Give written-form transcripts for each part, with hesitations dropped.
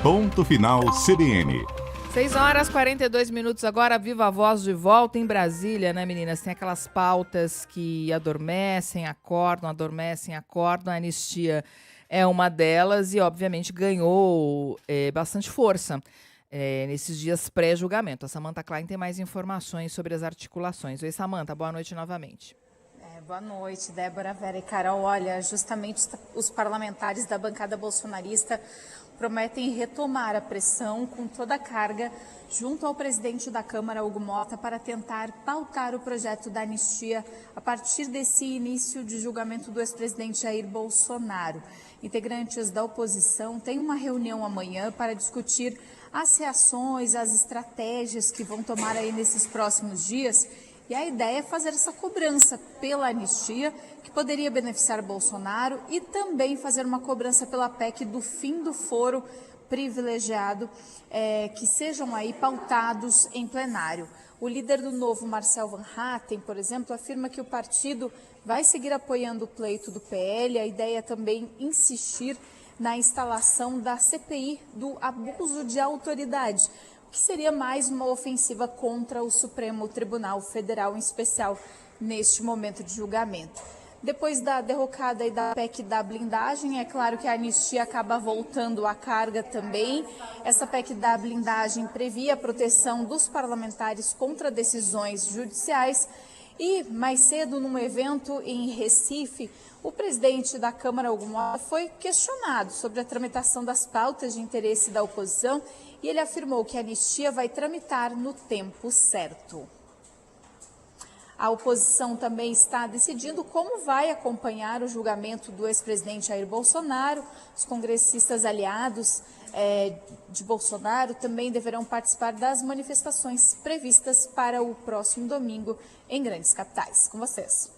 Ponto Final CBN. 6h42 agora, Viva a Voz de volta em Brasília, né, meninas? Tem aquelas pautas que adormecem, acordam, a anistia é uma delas e, obviamente, ganhou bastante força nesses dias pré-julgamento. A Samantha Klein tem mais informações sobre as articulações. Oi, Samantha, boa noite novamente. Boa noite, Débora, Vera e Carol. Olha, justamente os parlamentares da bancada bolsonarista prometem retomar a pressão com toda a carga junto ao presidente da Câmara, Hugo Motta, para tentar pautar o projeto da anistia a partir desse início de julgamento do ex-presidente Jair Bolsonaro. Integrantes da oposição têm uma reunião amanhã para discutir as reações, as estratégias que vão tomar aí nesses próximos dias. E a ideia é fazer essa cobrança pela anistia, que poderia beneficiar Bolsonaro, e também fazer uma cobrança pela PEC do fim do foro privilegiado, que sejam aí pautados em plenário. O líder do Novo, Marcel Van Hatten, por exemplo, afirma que o partido vai seguir apoiando o pleito do PL. A ideia é também insistir na instalação da CPI do abuso de autoridade, que seria mais uma ofensiva contra o Supremo Tribunal Federal, em especial neste momento de julgamento. Depois da derrocada e da PEC da blindagem, é claro que a anistia acaba voltando à carga também. Essa PEC da blindagem previa a proteção dos parlamentares contra decisões judiciais. E mais cedo, num evento em Recife, o presidente da Câmara, Hugo Motta, foi questionado sobre a tramitação das pautas de interesse da oposição e ele afirmou que a anistia vai tramitar no tempo certo. A oposição também está decidindo como vai acompanhar o julgamento do ex-presidente Jair Bolsonaro. Os congressistas aliados de Bolsonaro também deverão participar das manifestações previstas para o próximo domingo em grandes capitais. Com vocês.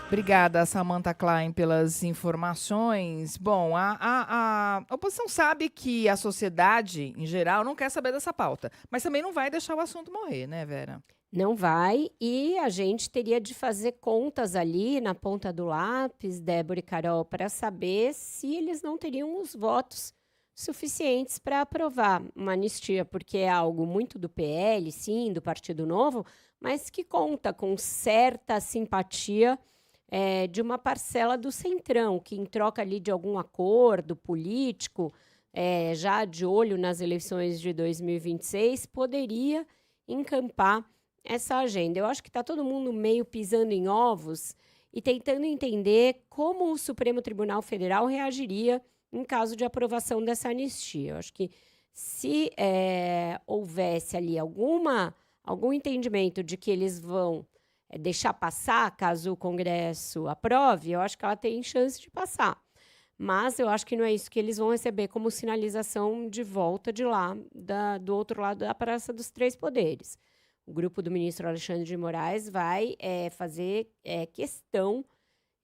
Obrigada, Samantha Klein, pelas informações. Bom, a oposição sabe que a sociedade, em geral, não quer saber dessa pauta, mas também não vai deixar o assunto morrer, né, Vera? Não vai, e a gente teria de fazer contas ali na ponta do lápis, Débora e Carol, para saber se eles não teriam os votos suficientes para aprovar uma anistia, porque é algo muito do PL, sim, do Partido Novo, mas que conta com certa simpatia de uma parcela do Centrão, que em troca ali de algum acordo político, já de olho nas eleições de 2026, poderia encampar essa agenda. Eu acho que está todo mundo meio pisando em ovos e tentando entender como o Supremo Tribunal Federal reagiria em caso de aprovação dessa anistia. Eu acho que se houvesse ali algum entendimento de que eles vão deixar passar, caso o Congresso aprove, eu acho que ela tem chance de passar. Mas eu acho que não é isso que eles vão receber como sinalização de volta de lá, do outro lado da Praça dos Três Poderes. O grupo do ministro Alexandre de Moraes vai fazer questão,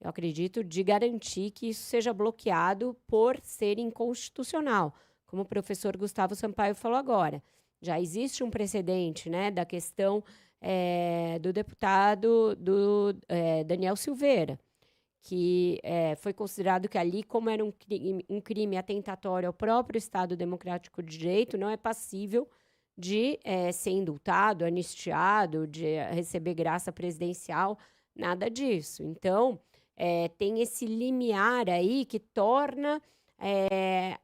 eu acredito, de garantir que isso seja bloqueado por ser inconstitucional, como o professor Gustavo Sampaio falou agora. Já existe um precedente, né, da questão do deputado Daniel Silveira, que foi considerado que ali, como era um crime atentatório ao próprio Estado Democrático de Direito, não é passível de ser indultado, anistiado, de receber graça presidencial, nada disso. Então, tem esse limiar aí que torna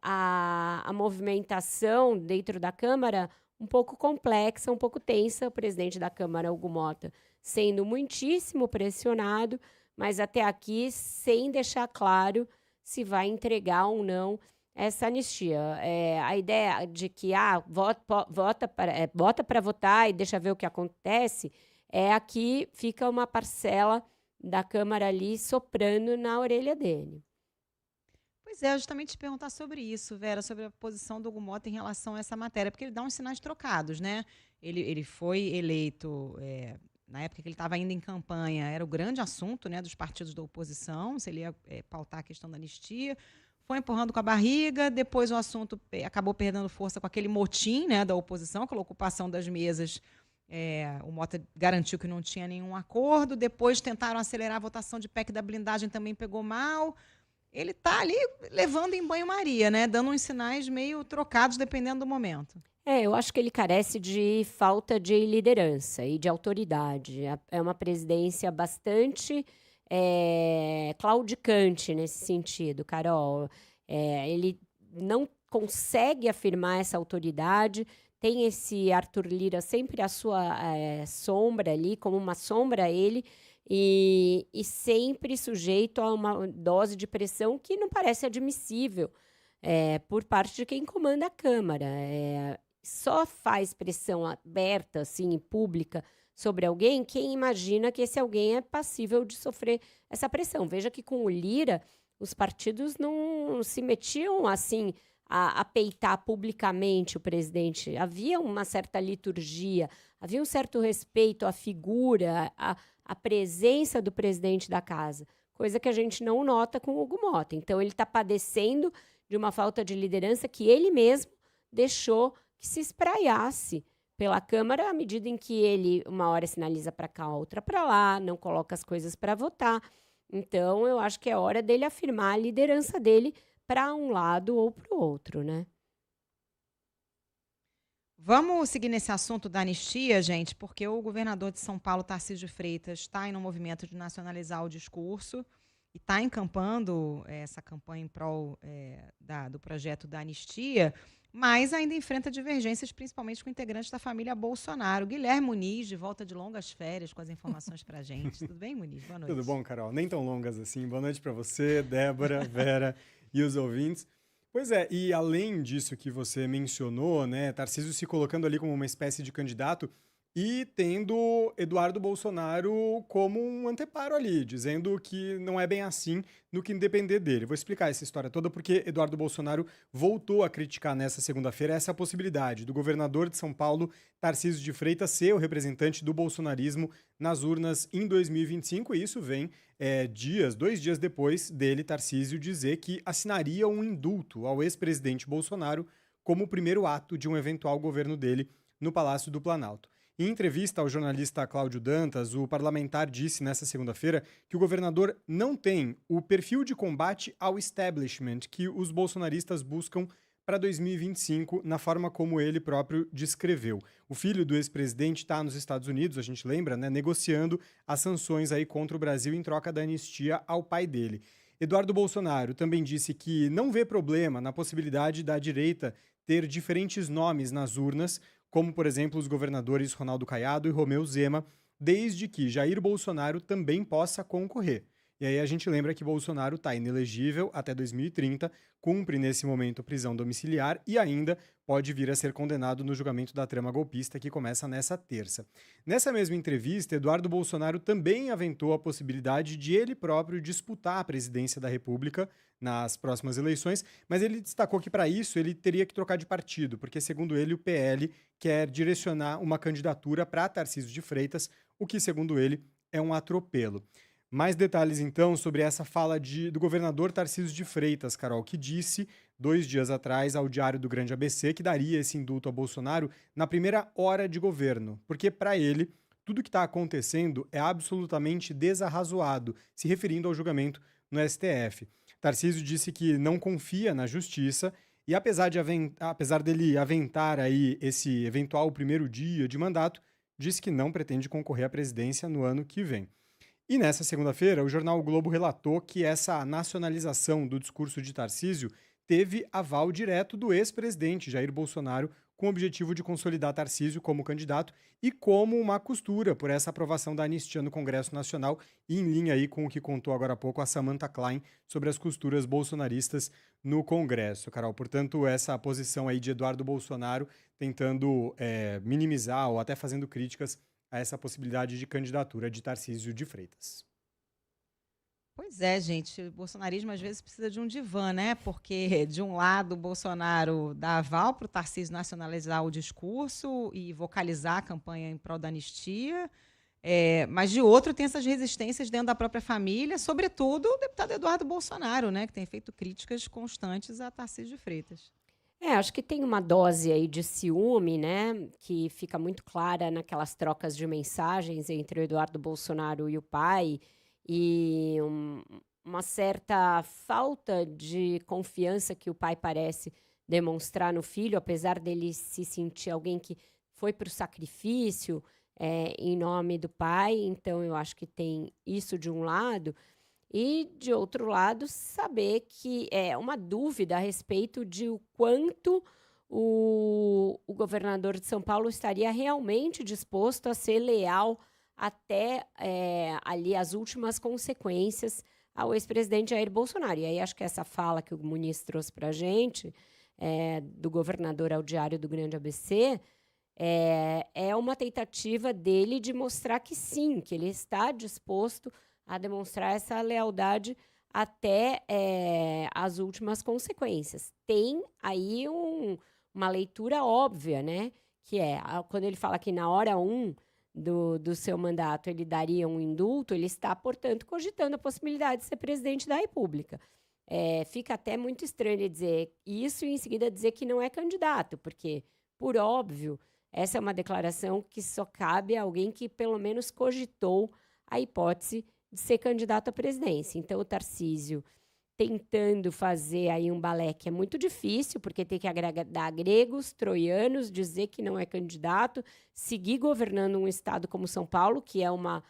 a movimentação dentro da Câmara um pouco complexa, um pouco tensa. O presidente da Câmara, Hugo Motta, sendo muitíssimo pressionado, mas até aqui sem deixar claro se vai entregar ou não essa anistia. A ideia de que bota para votar e deixa ver o que acontece, aqui fica uma parcela da Câmara ali soprando na orelha dele. Pois é, justamente te perguntar sobre isso, Vera, sobre a posição do Hugo Motta em relação a essa matéria, porque ele dá uns sinais trocados, né? Ele foi eleito, na época que ele estava ainda em campanha, era o grande assunto, né, dos partidos da oposição, se ele ia pautar a questão da anistia, foi empurrando com a barriga, depois o assunto acabou perdendo força com aquele motim, né, da oposição, com a ocupação das mesas. O Motta garantiu que não tinha nenhum acordo, depois tentaram acelerar a votação de PEC da blindagem, também pegou mal. ele está ali levando em banho-maria, né? Dando uns sinais meio trocados dependendo do momento. Eu acho que ele carece de falta de liderança e de autoridade. É uma presidência bastante claudicante nesse sentido, Carol. Ele não consegue afirmar essa autoridade. Tem esse Arthur Lira sempre à sua sombra ali, como uma sombra a ele, e sempre sujeito a uma dose de pressão que não parece admissível por parte de quem comanda a Câmara. Só faz pressão aberta, assim, pública, sobre alguém quem imagina que esse alguém é passível de sofrer essa pressão. Veja que com o Lira, os partidos não se metiam assim a peitar publicamente o presidente. Havia uma certa liturgia, havia um certo respeito à figura, à presença do presidente da casa, coisa que a gente não nota com o Hugo Mota. Então, ele está padecendo de uma falta de liderança que ele mesmo deixou que se espraiasse pela Câmara à medida em que ele, uma hora sinaliza para cá, outra para lá, não coloca as coisas para votar. Então, eu acho que é hora dele afirmar a liderança dele para um lado ou para o outro, né? Vamos seguir nesse assunto da anistia, gente, porque o governador de São Paulo, Tarcísio de Freitas, está em um movimento de nacionalizar o discurso e está encampando essa campanha em prol do projeto da anistia, mas ainda enfrenta divergências, principalmente com integrantes da família Bolsonaro. Guilherme Muniz, de volta de longas férias, com as informações para a gente. Tudo bem, Muniz? Boa noite. Tudo bom, Carol? Nem tão longas assim. Boa noite para você, Débora, Vera e os ouvintes. Pois é, e além disso que você mencionou, né, Tarcísio se colocando ali como uma espécie de candidato e tendo Eduardo Bolsonaro como um anteparo ali, dizendo que não é bem assim no que depender dele. Vou explicar essa história toda porque Eduardo Bolsonaro voltou a criticar nessa segunda-feira essa possibilidade do governador de São Paulo, Tarcísio de Freitas, ser o representante do bolsonarismo nas urnas em 2025, e isso vem 2 dias depois dele, Tarcísio, dizer que assinaria um indulto ao ex-presidente Bolsonaro como o primeiro ato de um eventual governo dele no Palácio do Planalto. Em entrevista ao jornalista Cláudio Dantas, o parlamentar disse nesta segunda-feira que o governador não tem o perfil de combate ao establishment que os bolsonaristas buscam para 2025, na forma como ele próprio descreveu. O filho do ex-presidente está nos Estados Unidos, a gente lembra, né, negociando as sanções aí contra o Brasil em troca da anistia ao pai dele. Eduardo Bolsonaro também disse que não vê problema na possibilidade da direita ter diferentes nomes nas urnas, como, por exemplo, os governadores Ronaldo Caiado e Romeu Zema, desde que Jair Bolsonaro também possa concorrer. E aí a gente lembra que Bolsonaro está inelegível até 2030, cumpre nesse momento prisão domiciliar e ainda pode vir a ser condenado no julgamento da trama golpista que começa nessa terça. Nessa mesma entrevista, Eduardo Bolsonaro também aventou a possibilidade de ele próprio disputar a presidência da República nas próximas eleições, mas ele destacou que para isso ele teria que trocar de partido, porque segundo ele o PL quer direcionar uma candidatura para Tarcísio de Freitas, o que segundo ele é um atropelo. Mais detalhes, então, sobre essa fala do governador Tarcísio de Freitas, Carol, que disse 2 dias atrás ao Diário do Grande ABC que daria esse indulto a Bolsonaro na primeira hora de governo, porque, para ele, tudo que está acontecendo é absolutamente desarrazoado, se referindo ao julgamento no STF. Tarcísio disse que não confia na justiça e, apesar dele aventar aí esse eventual primeiro dia de mandato, disse que não pretende concorrer à presidência no ano que vem. E nessa segunda-feira, o jornal o Globo relatou que essa nacionalização do discurso de Tarcísio teve aval direto do ex-presidente Jair Bolsonaro, com o objetivo de consolidar Tarcísio como candidato e como uma costura por essa aprovação da anistia no Congresso Nacional, e em linha aí com o que contou agora há pouco a Samantha Klein sobre as costuras bolsonaristas no Congresso, Carol. Portanto, essa posição aí de Eduardo Bolsonaro tentando minimizar ou até fazendo críticas a essa possibilidade de candidatura de Tarcísio de Freitas. Pois é, gente, o bolsonarismo às vezes precisa de um divã, né? Porque, de um lado, o Bolsonaro dá aval para o Tarcísio nacionalizar o discurso e vocalizar a campanha em prol da anistia, mas, de outro, tem essas resistências dentro da própria família, sobretudo o deputado Eduardo Bolsonaro, né? Que tem feito críticas constantes a Tarcísio de Freitas. Acho que tem uma dose aí de ciúme, né, que fica muito clara naquelas trocas de mensagens entre o Eduardo Bolsonaro e o pai, e uma certa falta de confiança que o pai parece demonstrar no filho, apesar dele se sentir alguém que foi para o sacrifício em nome do pai. Então, eu acho que tem isso de um lado. E, de outro lado, saber que é uma dúvida a respeito de o quanto o governador de São Paulo estaria realmente disposto a ser leal até ali as últimas consequências ao ex-presidente Jair Bolsonaro. E aí acho que essa fala que o Muniz trouxe para a gente, do governador ao Diário do Grande ABC, é uma tentativa dele de mostrar que sim, que ele está disposto a demonstrar essa lealdade até as últimas consequências. Tem aí uma leitura óbvia, né? Que quando ele fala que na hora 1 do seu mandato ele daria um indulto, ele está, portanto, cogitando a possibilidade de ser presidente da República. Fica até muito estranho ele dizer isso e em seguida dizer que não é candidato, porque, por óbvio, essa é uma declaração que só cabe a alguém que pelo menos cogitou a hipótese de ser candidato à presidência. Então, o Tarcísio tentando fazer aí um balé que é muito difícil, porque tem que agradar gregos, troianos, dizer que não é candidato, seguir governando um estado como São Paulo, que é uma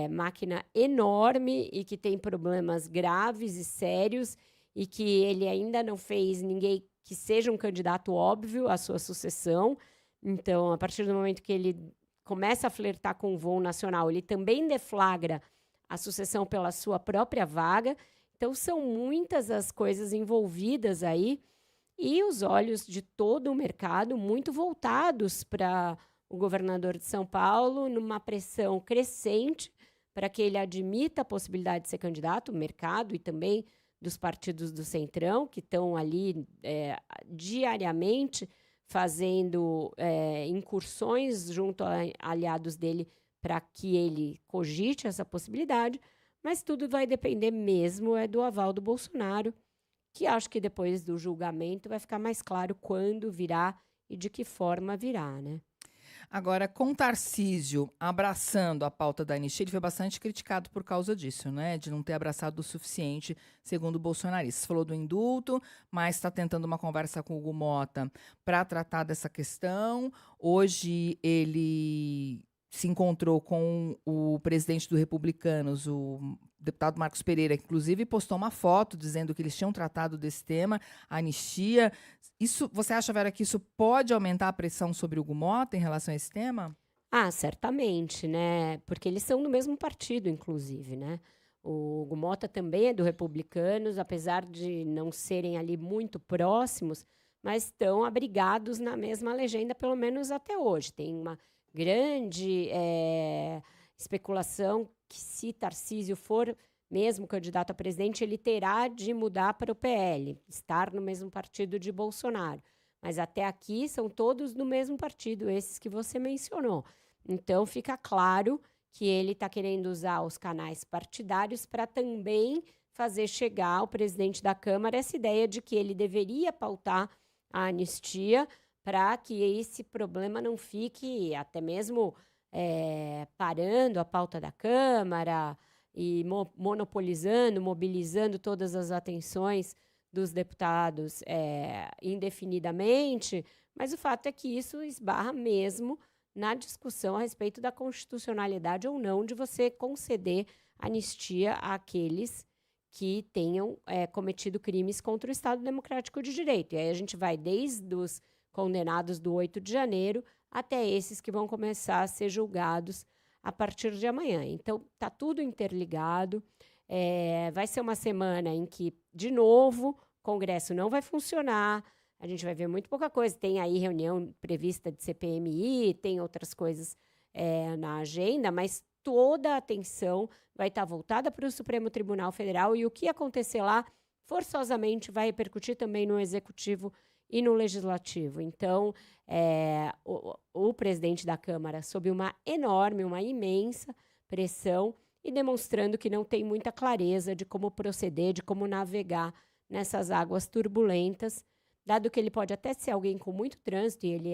máquina enorme e que tem problemas graves e sérios, e que ele ainda não fez ninguém que seja um candidato óbvio à sua sucessão. Então, a partir do momento que ele começa a flertar com o voo nacional, ele também deflagra a sucessão pela sua própria vaga. Então, são muitas as coisas envolvidas aí e os olhos de todo o mercado muito voltados para o governador de São Paulo, numa pressão crescente para que ele admita a possibilidade de ser candidato, o mercado e também dos partidos do Centrão, que estão ali diariamente fazendo incursões junto a aliados dele para que ele cogite essa possibilidade, mas tudo vai depender mesmo do aval do Bolsonaro, que acho que depois do julgamento vai ficar mais claro quando virá e de que forma virá, né? Agora, com Tarcísio abraçando a pauta da anistia, ele foi bastante criticado por causa disso, né? De não ter abraçado o suficiente, segundo o bolsonarista. Você falou do indulto, mas está tentando uma conversa com o Hugo Mota para tratar dessa questão. Hoje ele se encontrou com o presidente do Republicanos, o deputado Marcos Pereira, que inclusive postou uma foto dizendo que eles tinham tratado desse tema, a anistia. Você acha, Vera, que isso pode aumentar a pressão sobre o Hugo Mota em relação a esse tema? Certamente, né? Porque eles são do mesmo partido, inclusive, né? O Hugo Mota também é do Republicanos, apesar de não serem ali muito próximos, mas estão abrigados na mesma legenda, pelo menos até hoje. Tem uma grande especulação que, se Tarcísio for mesmo candidato a presidente, ele terá de mudar para o PL, estar no mesmo partido de Bolsonaro. Mas até aqui são todos do mesmo partido, esses que você mencionou. Então, fica claro que ele está querendo usar os canais partidários para também fazer chegar ao presidente da Câmara essa ideia de que ele deveria pautar a anistia para que esse problema não fique até mesmo parando a pauta da Câmara e monopolizando, mobilizando todas as atenções dos deputados indefinidamente, mas o fato é que isso esbarra mesmo na discussão a respeito da constitucionalidade ou não de você conceder anistia àqueles que tenham cometido crimes contra o Estado Democrático de Direito. E aí a gente vai desde os condenados do 8 de janeiro até esses que vão começar a ser julgados a partir de amanhã. Então, está tudo interligado. Vai ser uma semana em que, de novo, o Congresso não vai funcionar, a gente vai ver muito pouca coisa. Tem aí reunião prevista de CPMI, tem outras coisas na agenda, mas toda a atenção vai estar voltada para o Supremo Tribunal Federal e o que acontecer lá, forçosamente, vai repercutir também no Executivo e no Legislativo. Então, o presidente da Câmara, sob uma enorme, uma imensa pressão e demonstrando que não tem muita clareza de como proceder, de como navegar nessas águas turbulentas, dado que ele pode até ser alguém com muito trânsito, e ele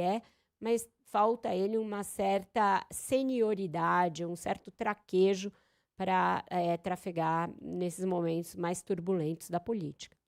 mas falta a ele uma certa senioridade, um certo traquejo para trafegar nesses momentos mais turbulentos da política.